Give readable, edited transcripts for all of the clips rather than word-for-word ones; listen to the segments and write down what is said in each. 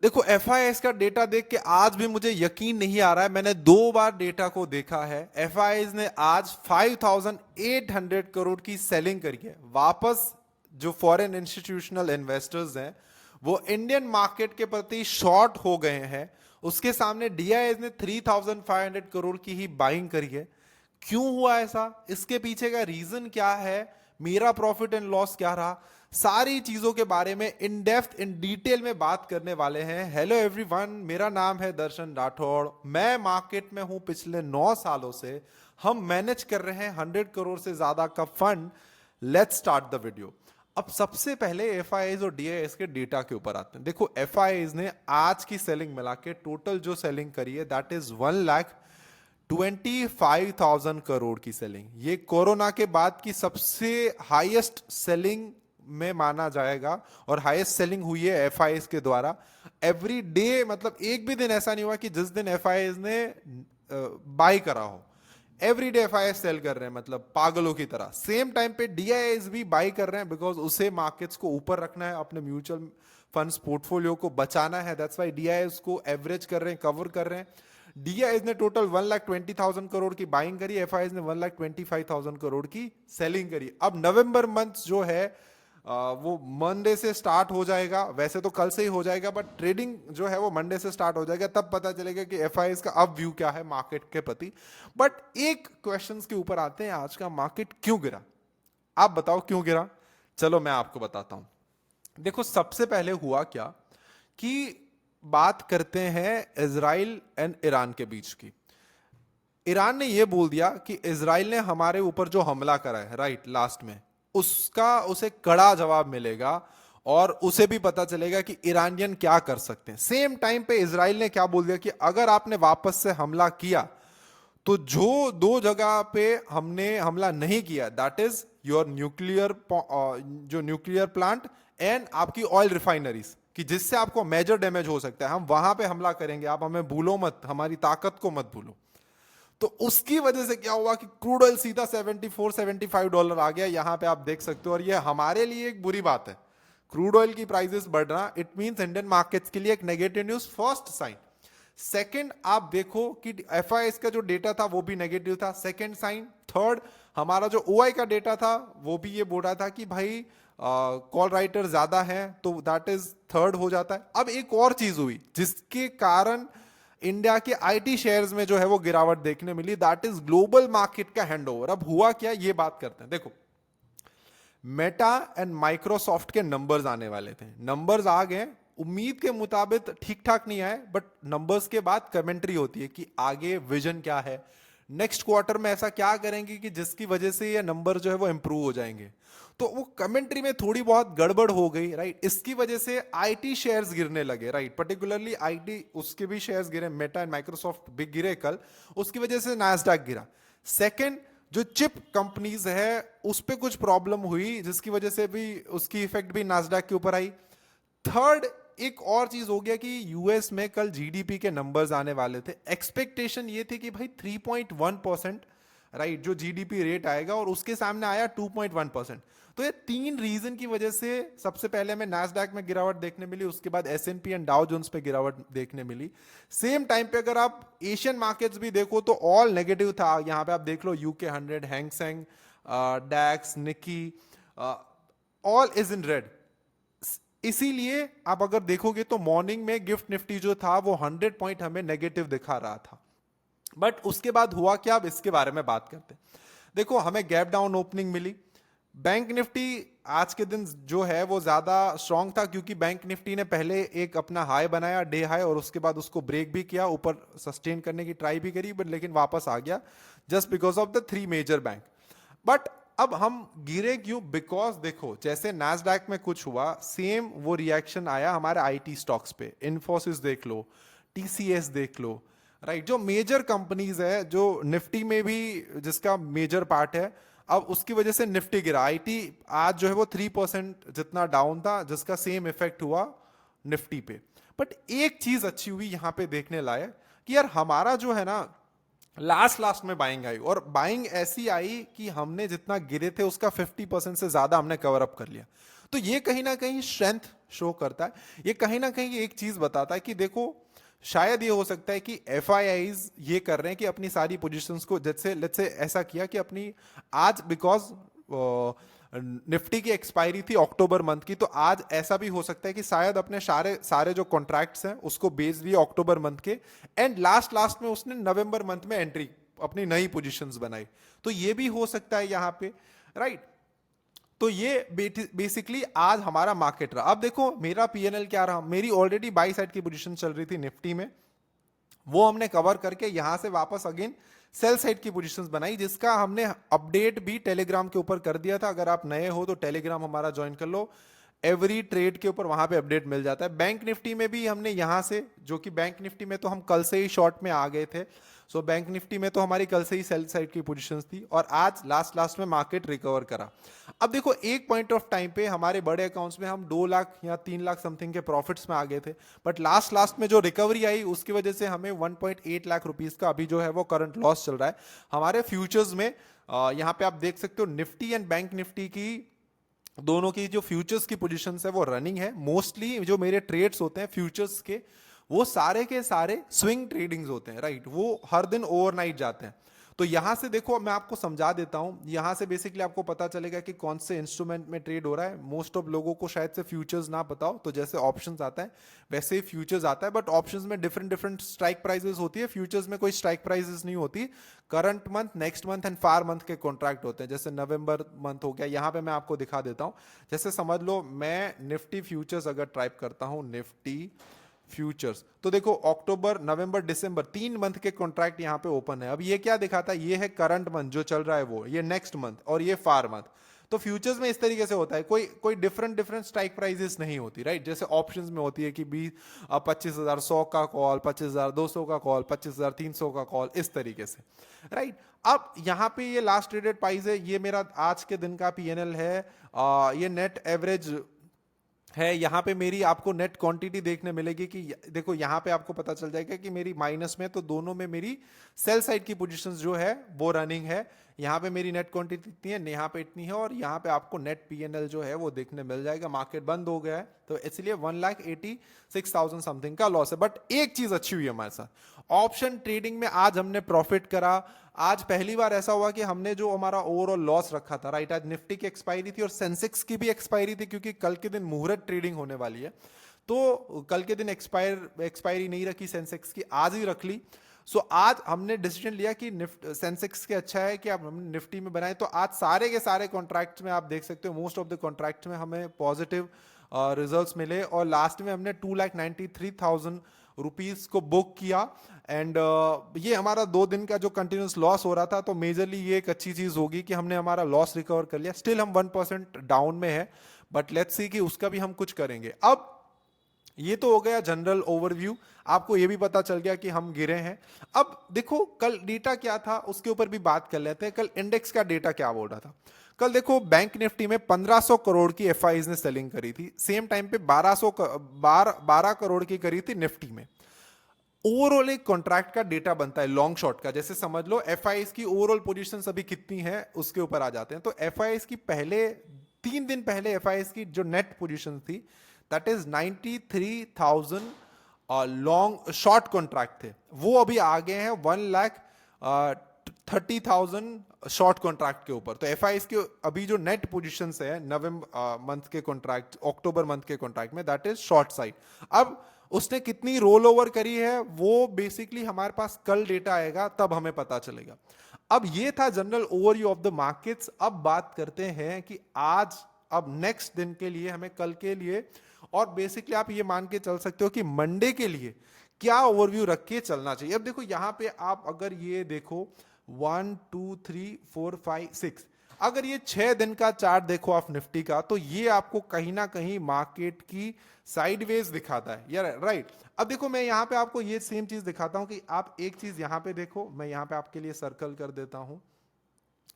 देखो एफआईआईज का डेटा देख के आज भी मुझे यकीन नहीं आ रहा है। मैंने 2 बार डेटा को देखा है। एफआईआईज ने आज 5800 करोड़ की सेलिंग करी है। वापस जो फॉरेन इंस्टीट्यूशनल इन्वेस्टर्स हैं वो इंडियन मार्केट के प्रति शॉर्ट हो गए हैं। उसके सामने डीआईएस ने 3500 करोड़ की ही बाइंग करी है। क्यों हुआ ऐसा, इसके पीछे का रीजन क्या है, मेरा प्रॉफिट एंड लॉस क्या रहा, सारी चीजों के बारे में इन डेप्थ इन डिटेल में बात करने वाले हैं। हेलो एवरीवन, मेरा नाम है दर्शन राठौड़। मैं मार्केट में हूं पिछले 9 सालों से। हम मैनेज कर रहे हैं 100 करोड़ से ज्यादा का fund. Let's start the video. अब सबसे पहले एफआईआईज और डीआईएस के डेटा के ऊपर आते हैं। देखो एफआईआईज ने आज की सेलिंग मिला के टोटल जो सेलिंग करी है दैट इज 1,25,000 करोड़ की सेलिंग। ये कोरोना के बाद की सबसे हाईएस्ट सेलिंग में माना जाएगा और हाईएस्ट सेलिंग हुई है एफआईआईज के द्वारा। एवरी डे मतलब एक भी दिन ऐसा नहीं हुआ कि जिस दिन एफआईआईज ने बाय करा हो। एवरी डे एफआईआईज सेल कर रहे हैं, मतलब पागलों की तरह। सेम टाइम पे डीआईआईज भी बाय कर रहे हैं बिकॉज उसे मार्केट्स को ऊपर रखना है, अपने म्यूचुअल फंड्स पोर्टफोलियो को बचाना है। दैट्स व्हाई डीआईआईज को एवरेज कर रहे हैं, कवर कर रहे हैं। डीआईआईज ने टोटल 1,20,000 करोड़ की बाइंग करी, एफआईआईज ने 1,25,000 करोड़ की सेलिंग करी। अब नवंबर मंथ जो है वो मंडे से स्टार्ट हो जाएगा। वैसे तो कल से ही हो जाएगा बट ट्रेडिंग जो है वो मंडे से स्टार्ट हो जाएगा। तब पता चलेगा कि एफआईआईज का अब व्यू क्या है मार्केट के प्रति। बट एक क्वेश्चंस के ऊपर आते हैं, आज का मार्केट क्यों गिरा? आप बताओ क्यों गिरा। चलो मैं आपको बताता हूं। देखो सबसे पहले हुआ क्या कि बात करते हैं इजराइल एंड ईरान के बीच की। ईरान ने यह बोल दिया कि इजराइल ने हमारे ऊपर जो हमला करा है राइट लास्ट में, उसका उसे कड़ा जवाब मिलेगा और उसे भी पता चलेगा कि ईरानियन क्या कर सकते हैं। सेम टाइम पे इजराइल ने क्या बोल दिया कि अगर आपने वापस से हमला किया तो जो 2 जगह पे हमने हमला नहीं किया दैट इज योर न्यूक्लियर जो न्यूक्लियर प्लांट एंड आपकी ऑयल रिफाइनरीज, कि जिससे आपको मेजर डैमेज हो सकता है, हम वहां पे हमला करेंगे। आप हमें भूलो मत, हमारी ताकत को मत भूलो। तो उसकी वजह से क्या हुआ कि क्रूड ऑयल सीधा $74-75 आ गया। यहां पे आप देख सकते हो और ये हमारे लिए एक बुरी बात है। क्रूड ऑयल की प्राइसेस बढ़ना इट मींस इंडियन मार्केट्स के लिए एक negative news, first sign. Second, आप देखो कि एफआईआईज का जो डेटा था वो भी नेगेटिव था, सेकंड साइन। थर्ड, हमारा जो ओआई का डेटा था वो भी ये बोल रहा था कि भाई कॉल राइटर ज्यादा है, तो दैट इज थर्ड हो जाता है। अब एक और चीज हुई जिसके कारण इंडिया के आईटी शेयर्स में जो है वो गिरावट देखने मिली, दैट इज ग्लोबल मार्केट का हैंडओवर। अब हुआ क्या ये बात करते हैं। देखो मेटा एंड माइक्रोसॉफ्ट के नंबर्स आने वाले थे, नंबर्स आ गए। उम्मीद के मुताबिक ठीक ठाक नहीं आए बट नंबर्स के बाद कमेंट्री होती है कि आगे विजन क्या है, नेक्स्ट क्वार्टर में ऐसा क्या करेंगे कि जिसकी वजह से ये नंबर जो है वो इंप्रूव हो जाएंगे। तो वो कमेंट्री में थोड़ी बहुत गड़बड़ हो गई राइट। इसकी वजह से आईटी शेयर्स गिरने लगे राइट, पर्टिकुलरली आईटी, उसके भी शेयर्स गिरे, मेटा एंड माइक्रोसॉफ्ट भी गिरे कल। उसकी वजह से नैस्डैक गिरा। सेकंड, जो चिप कंपनीज है उस पर कुछ प्रॉब्लम हुई जिसकी वजह से भी उसकी इफेक्ट भी नैस्डैक के ऊपर आई। थर्ड, एक और चीज हो गया कि यूएस में कल जीडीपी के नंबर्स आने वाले थे। एक्सपेक्टेशन ये थी कि भाई 3.1% राइट जो जीडीपी रेट आएगा और उसके सामने आया 2.1%। तो ये 3 रीजन की वजह से सबसे पहले हमें नैस्डैक में गिरावट देखने मिली, उसके बाद एसएनपी एंड डाउ जोन्स पे गिरावट देखने मिली। सेम टाइम पे अगर आप एशियन मार्केट्स भी देखो तो ऑल नेगेटिव था। यहां पे आप देख लो UK 100, Hang Seng, DAX, Nikkei, all is in red. इसीलिए आप अगर देखोगे तो मॉर्निंग में गिफ्ट निफ्टी जो था वो 100 पॉइंट हमें नेगेटिव दिखा रहा था। बट उसके बाद हुआ क्या, अब इसके बारे में बात करते हैं। देखो हमें गैप डाउन ओपनिंग मिली। बैंक निफ्टी आज के दिन जो है वो ज्यादा स्ट्रांग था क्योंकि बैंक निफ्टी ने पहले एक अपना हाई बनाया, डे हाई, और उसके बाद उसको ब्रेक भी किया, ऊपर सस्टेन करने की ट्राई भी करी बट लेकिन वापस आ गया just because of the 3 major bank. But अब हम गिरे क्यों? बिकॉज देखो जैसे नैस्डैक में कुछ हुआ सेम वो रिएक्शन आया हमारे आईटी स्टॉक्स पे। इन्फोसिस देख लो, टीसीएस देख लो राइट, जो मेजर कंपनीज है, जो निफ्टी में भी जिसका मेजर पार्ट है। अब उसकी वजह से निफ्टी गिरा। आईटी आज जो है वो 3% जितना डाउन था जिसका सेम इफेक्ट हुआ निफ्टी पे। बट एक चीज अच्छी हुई यहां पे देखने लायक कि यार हमारा जो है ना लास्ट में बाइंग आई, और बाइंग ऐसी आई कि हमने जितना गिरे थे उसका 50% से ज्यादा हमने कवर अप कर लिया। तो ये कहीं ना कहीं स्ट्रेंथ शो करता है, ये कहीं ना कहीं एक चीज बताता है कि देखो शायद ये हो सकता है कि एफ ये कर रहे हैं कि अपनी सारी पोजीशंस को, जैसे लेट्स से ऐसा किया कि अपनी आज बिकॉज निफ्टी की एक्सपायरी थी अक्टूबर मंथ की, तो आज ऐसा भी हो सकता है कि शायद अपने सारे सारे जो कॉन्ट्रैक्ट्स हैं उसको बेच दिए अक्टूबर मंथ के, एंड लास्ट लास्ट में उसने नवंबर मंथ में एंट्री अपनी नई पोजीशंस बनाई, तो ये भी हो सकता है यहां पे, राइट। तो ये बेसिकली आज हमारा मार्केट रहा। अब देखो मेरा पीएनएल क्या रहा, मेरी ऑलरेडी बाई साइड की पोजीशन चल रही थी निफ्टी में, वो हमने कवर करके यहां से वापस अगेन सेल साइड की पोजीशंस बनाई, जिसका हमने अपडेट भी टेलीग्राम के ऊपर कर दिया था। अगर आप नए हो तो टेलीग्राम हमारा ज्वाइन कर लो, एवरी ट्रेड के ऊपर वहां पे अपडेट मिल जाता है। बैंक निफ्टी में भी हमने यहां से, जो कि बैंक निफ्टी में तो हम कल से ही शॉर्ट में आ गए थे, सो बैंक निफ्टी में तो हमारी कल से ही सेल साइड की पोजीशंस थी, और आज लास्ट लास्ट में मार्केट रिकवर करा। अब देखो एक पॉइंट ऑफ टाइम पे हमारे बड़े अकाउंट्स में हम 2 लाख या 3 लाख समथिंग के प्रॉफिट्स में आ गए थे, बट लास्ट लास्ट में जो रिकवरी आई उसकी वजह से हमें 1.8 लाख रुपीस का अभी जो है वो करंट लॉस चल रहा है हमारे फ्यूचर्स में। यहां पे आप देख सकते हो निफ्टी एंड बैंक निफ्टी की दोनों की जो फ्यूचर्स की पोजीशंस है वो रनिंग है। मोस्टली जो मेरे ट्रेड्स होते हैं फ्यूचर्स के, वो सारे के सारे स्विंग ट्रेडिंग्स होते हैं, राइट, वो हर दिन ओवरनाइट जाते हैं। तो यहां से देखो मैं आपको समझा देता हूं, यहां से बेसिकली आपको पता चलेगा कि कौन से इंस्ट्रूमेंट में ट्रेड हो रहा है। मोस्ट ऑफ लोगों को शायद से फ्यूचर्स ना पता हो, तो जैसे ऑप्शंस आता है वैसे ही फ्यूचर्स आता है, बट ऑप्शंस में डिफरेंट डिफरेंट स्ट्राइक प्राइसेस होती है, फ्यूचर्स में कोई स्ट्राइक प्राइसेस नहीं होती। Current month, next month and far month के कॉन्ट्रैक्ट होते हैं। जैसे नवंबर मंथ हो गया, यहां पे मैं आपको दिखा देता हूं। जैसे समझ लो मैं निफ्टी फ्यूचर्स अगर टाइप करता हूं, निफ्टी फ्यूचर्स, तो देखो अक्टूबर नवंबर दिसंबर 3 मंथ के कॉन्ट्रैक्ट यहां पे ओपन है। अब ये क्या दिखाता है, ये है करंट मंथ जो चल रहा है वो, ये नेक्स्ट मंथ और ये फार मंथ। तो फ्यूचर्स में इस तरीके से होता है, कोई कोई डिफरेंट डिफरेंट स्ट्राइक प्राइसेस नहीं होती, राइट। जैसे ऑप्शंस में होती है कि 25,100 का कॉल, 25,200 का कॉल, 25,300 का कॉल, इस तरीके से, राइट। अब यहाँ पे ये लास्ट ट्रेडेड प्राइस है, ये मेरा आज के दिन का पीएनएल है, ये नेट एवरेज है। यहाँ पे मेरी आपको नेट क्वांटिटी देखने मिलेगी कि देखो यहाँ पे आपको पता चल जाएगा कि मेरी माइनस में, तो दोनों में मेरी सेल साइड की पोजीशंस जो है वो रनिंग है। यहाँ पे मेरी नेट क्वांटिटी इतनी है, यहाँ पे इतनी है, और यहाँ पे आपको नेट पीएनएल जो है वो देखने मिल जाएगा। मार्केट बंद हो गया है तो इसलिए 1,86,000 समथिंग का लॉस है। बट एक चीज अच्छी हुई है हमारे साथ, ऑप्शन ट्रेडिंग में आज हमने प्रॉफिट करा। आज पहली बार ऐसा हुआ कि हमने जो हमारा ओवरऑल लॉस रखा था, राइट, आज निफ्टी की एक्सपायरी थी और सेंसेक्स की भी एक्सपायरी थी, क्योंकि कल के दिन मुहूर्त ट्रेडिंग होने वाली है, तो कल के दिन एक्सपायरी नहीं रखी सेंसेक्स की, आज ही रख ली। सो आज हमने डिसीजन लिया कि सेंसेक्स के अच्छा है कि आप हमने निफ्टी में बनाए। तो आज सारे के सारे कॉन्ट्रैक्ट्स में आप देख सकते हो, मोस्ट ऑफ द कॉन्ट्रैक्ट्स में हमें पॉजिटिव रिजल्ट्स मिले, और लास्ट में हमने 2,93,000 रुपीस को बुक किया। एंड ये हमारा 2 दिन का जो कंटिन्यूस लॉस हो रहा था, तो मेजरली ये एक अच्छी चीज होगी कि हमने हमारा लॉस रिकवर कर लिया। स्टिल हम 1% डाउन में है, बट लेट्स सी कि उसका भी हम कुछ करेंगे। अब ये तो हो गया जनरल ओवरव्यू, आपको ये भी पता चल गया कि हम गिरे हैं। अब देखो कल डेटा क्या था उसके ऊपर भी बात कर लेते हैं। कल इंडेक्स का डेटा क्या बोल रहा था। कल देखो बैंक निफ्टी में 1500 करोड़ की एफआईज ने सेलिंग करी थी, सेम टाइम पे 12 करोड़ की करी थी निफ्टी में। ओवरऑल एक कॉन्ट्रैक्ट का डेटा बनता है लॉन्ग शॉर्ट का, जैसे समझ लो एफआईएस की ओवरऑल पोजीशन अभी कितनी है उसके ऊपर आ जाते हैं। तो एफआईएस की पहले 3 दिन पहले एफआईएस की जो नेट पोजीशन थी that is 93,000 long short contract थे, वो अभी आ गए हैं 1,30,000 शॉर्ट कॉन्ट्रैक्ट के ऊपर। तो एफआईएस के अभी जो नेट पोजीशंस है नवंबर मंथ के कॉन्ट्रैक्ट, अक्टूबर मंथ के कॉन्ट्रैक्ट में, दैट इज शॉर्ट साइड। अब उसने कितनी रोल ओवर करी है वो बेसिकली हमारे पास कल डेटा आएगा तब हमें पता चलेगा। अब ये था general overview of the markets. अब बात करते हैं कि आज, अब नेक्स्ट दिन के लिए, हमें कल के लिए, और बेसिकली आप ये मान के चल सकते हो कि मंडे के लिए क्या ओवरव्यू रख के चलना चाहिए। अब देखो यहां पे आप अगर ये देखो 1 2 3 4 5 6, अगर ये 6 दिन का चार्ट देखो आप निफ्टी का, तो ये आपको कहीं ना कहीं मार्केट की साइडवेज दिखाता है यार, राइट। अब देखो मैं यहां पे आपको ये सेम चीज दिखाता हूं कि आप एक चीज यहां पे देखो, मैं यहां पे आपके लिए सर्कल कर देता हूं,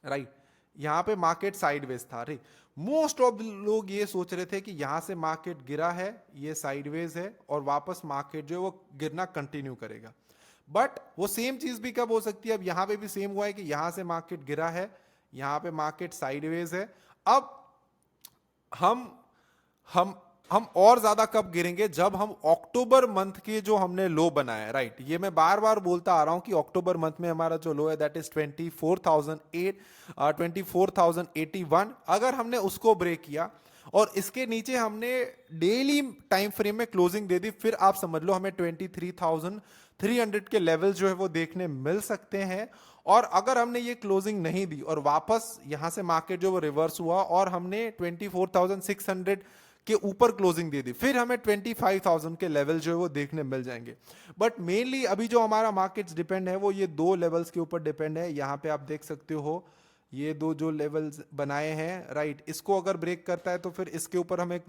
राइट। यहां पे मार्केट साइडवेज था, राइट। मोस्ट ऑफ लोग ये सोच रहे थे कि यहां से मार्केट गिरा है, ये साइडवेज है, और वापस मार्केट जो है वो गिरना कंटिन्यू करेगा। बट वो सेम चीज भी कब हो सकती है, अब यहां पे भी सेम हुआ है कि यहां से मार्केट गिरा है, यहां पे मार्केट साइडवेज है। अब हम हम और ज्यादा कब गिरेंगे, जब हम अक्टूबर मंथ के जो हमने लो बनाया है, राइट। ये मैं बार बार बोलता आ रहा हूं कि अक्टूबर मंथ में हमारा जो लो है दैट इज 24,081। अगर हमने उसको ब्रेक किया और इसके नीचे हमने डेली टाइम फ्रेम में क्लोजिंग दे दी, फिर आप समझ लो हमें 23,300 के लेवल जो है वो देखने मिल सकते हैं। और अगर हमने ये क्लोजिंग नहीं दी और वापस यहां से मार्केट जो वो रिवर्स हुआ और हमने 24,600 के ऊपर क्लोजिंग दे दी, फिर हमें 25,000 के लेवल जो है वो देखने मिल जाएंगे। बट मेनली अभी जो हमारा मार्केट्स डिपेंड है वो ये दो लेवल्स के ऊपर डिपेंड है। यहां पे आप देख सकते हो ये दो जो लेवल्स बनाए हैं, राइट, इसको अगर ब्रेक करता है तो फिर इसके ऊपर हमें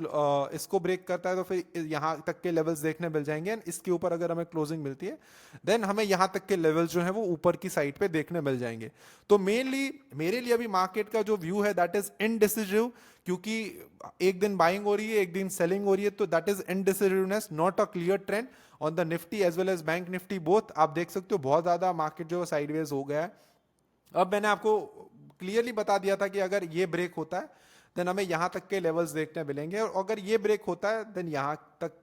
इसको ब्रेक करता है तो फिर यहां तक के लेवल्स देखने मिल जाएंगे। इसके ऊपर अगर हमें क्लोजिंग मिलती है देन हमें यहां तक के लेवल जो है वो ऊपर की साइड पे देखने मिल जाएंगे। तो मेनली मेरे लिए अभी मार्केट का जो व्यू है दैट इज इनडिसिसिव, क्योंकि एक दिन बाइंग हो रही है एक दिन सेलिंग हो रही है, तो that is indecisiveness, not a clear trend on the Nifty as well as bank Nifty both. आप देख सकते हो बहुत ज्यादा मार्केट जो साइडवेज हो गया है। अब मैंने आपको क्लियरली बता दिया था कि अगर ये ब्रेक होता है देन हमें यहां तक के लेवल्स देखने मिलेंगे, और अगर ये ब्रेक होता है देन यहां तक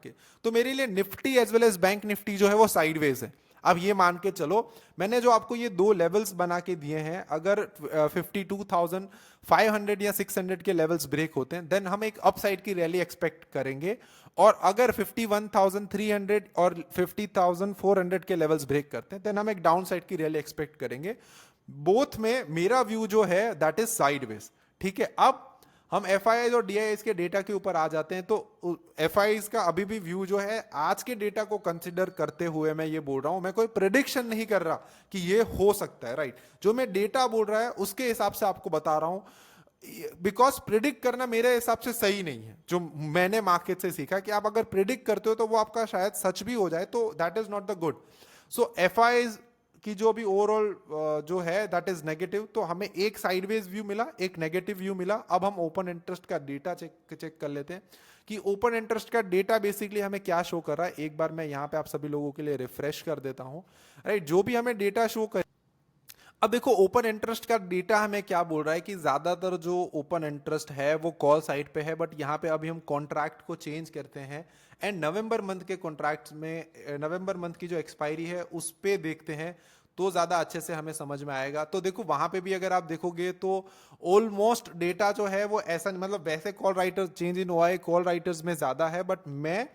के। तो मेरे लिए Nifty as well as bank Nifty जो है वो साइडवेज है। अब ये मान के चलो मैंने जो आपको ये दो लेवल्स बना के दिए हैं, अगर 52,500 या 600 के लेवल्स ब्रेक होते हैं देन हम एक अपसाइड की रैली एक्सपेक्ट करेंगे। और अगर 51,300 और 50,400 के लेवल्स ब्रेक करते हैं देन हम एक डाउन साइड की रैली एक्सपेक्ट करेंगे। बोथ में मेरा व्यू जो है दैट इज साइडवेज, ठीक है। अब हम एफआईआई और डीआईआई के डेटा के ऊपर आ जाते हैं। तो एफआईआई का अभी भी व्यू जो है आज के डेटा को कंसिडर करते हुए मैं ये बोल रहा हूं, मैं कोई प्रेडिक्शन नहीं कर रहा कि ये हो सकता है, राइट। जो मैं डेटा बोल रहा है उसके हिसाब से आपको बता रहा हूं, बिकॉज प्रिडिक्ट करना मेरे हिसाब से सही नहीं है। जो मैंने मार्केट से सीखा कि आप अगर प्रिडिक्ट करते हो तो वो आपका शायद सच भी हो जाए, तो that is not the good. So FII की जो भी ओवरऑल जो है दैट इज नेगेटिव। तो हमें एक साइडवेज व्यू मिला, एक नेगेटिव व्यू मिला। अब हम ओपन इंटरेस्ट का डेटा चेक कर लेते हैं कि ओपन इंटरेस्ट का डेटा बेसिकली हमें क्या शो कर रहा है। एक बार मैं यहां पे आप सभी लोगों के लिए रिफ्रेश कर देता हूं, राइट। जो भी हमें डेटा शो कर, अब देखो ओपन इंटरेस्ट का डेटा हमें क्या बोल रहा है कि ज्यादातर जो ओपन इंटरेस्ट है वो कॉल साइड पे है, बट यहाँ पे अभी हम कॉन्ट्रैक्ट को चेंज करते हैं एंड नवंबर मंथ के कॉन्ट्रैक्ट्स में नवंबर मंथ की जो एक्सपायरी है उस पे देखते हैं तो ज्यादा अच्छे से हमें समझ में आएगा। तो देखो वहां पे भी अगर आप देखोगे तो ऑलमोस्ट डेटा जो है वो ऐसा, मतलब वैसे call writer change in OI call writers में ज्यादा है, बट मैं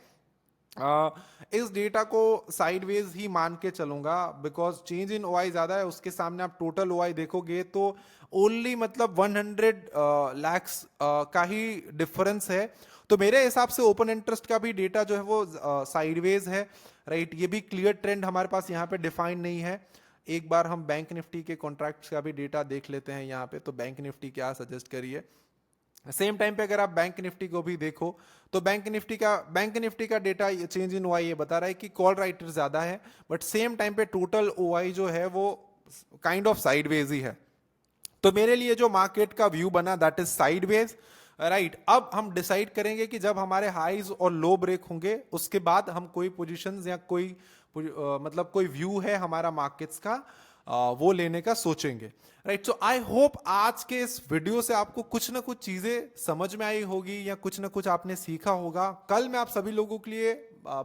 इस डेटा को साइडवेज ही मान के चलूंगा बिकॉज चेंज इन ओआई ज्यादा है। उसके सामने आप टोटल ओआई देखोगे तो ओनली मतलब 100 लैक्स का ही डिफरेंस है। तो मेरे हिसाब से ओपन इंटरेस्ट का भी डेटा जो है वो साइडवेज है, राइट। ये भी क्लियर ट्रेंड हमारे पास यहाँ पे डिफाइन नहीं है। एक बार हम बैंक निफ्टी के कॉन्ट्रैक्ट्स का भी डेटा देख लेते हैं यहाँ पे। तो बैंक निफ्टी क्या सजेस्ट करिए। सेम टाइम पे अगर आप बैंक निफ्टी को भी देखो तो बैंक निफ्टी का डेटा चेंज इन ओआई ये बता रहा है कि कॉल राइटर ज्यादा है, बट सेम टाइम पे टोटल ओआई जो है वो काइंड ऑफ साइडवेज ही है। तो मेरे लिए जो मार्केट का व्यू बना दैट इज साइडवेज, राइट। अब हम डिसाइड करेंगे कि जब हमारे हाईज और लो ब्रेक होंगे उसके बाद हम कोई पोजीशंस या कोई मतलब कोई व्यू है हमारा मार्केट्स का वो लेने का सोचेंगे, राइट। सो आई होप आज के इस वीडियो से आपको कुछ ना कुछ चीजें समझ में आई होगी या कुछ ना कुछ आपने सीखा होगा। कल मैं आप सभी लोगों के लिए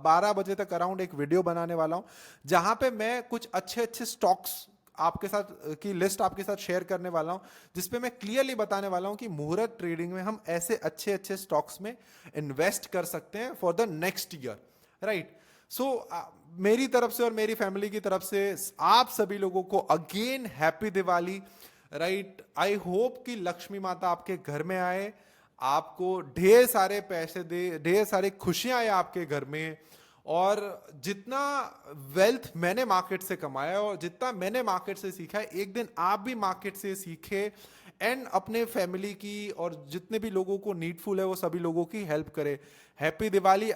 12 बजे तक अराउंड एक वीडियो बनाने वाला हूं जहां पे मैं कुछ अच्छे अच्छे स्टॉक्स आपके साथ की लिस्ट आपके साथ शेयर करने वाला हूं, जिसपे मैं क्लियरली बताने वाला हूं कि मुहूर्त ट्रेडिंग में हम ऐसे अच्छे अच्छे स्टॉक्स में इन्वेस्ट कर सकते हैं for the next year, right. So मेरी तरफ से और मेरी फैमिली की तरफ से आप सभी लोगों को again happy Diwali, right. I hope कि लक्ष्मी माता आपके घर में आए, आपको ढेर सारे पैसे दे, ढेर सारी खुशियां आए आपके घर में। और जितना वेल्थ मैंने मार्केट से कमाया और जितना मैंने मार्केट से सीखा है, एक दिन आप भी मार्केट से सीखे एंड अपने फैमिली की और जितने भी लोगों को नीडफुल है वो सभी लोगों की हेल्प करे। हैप्पी दिवाली।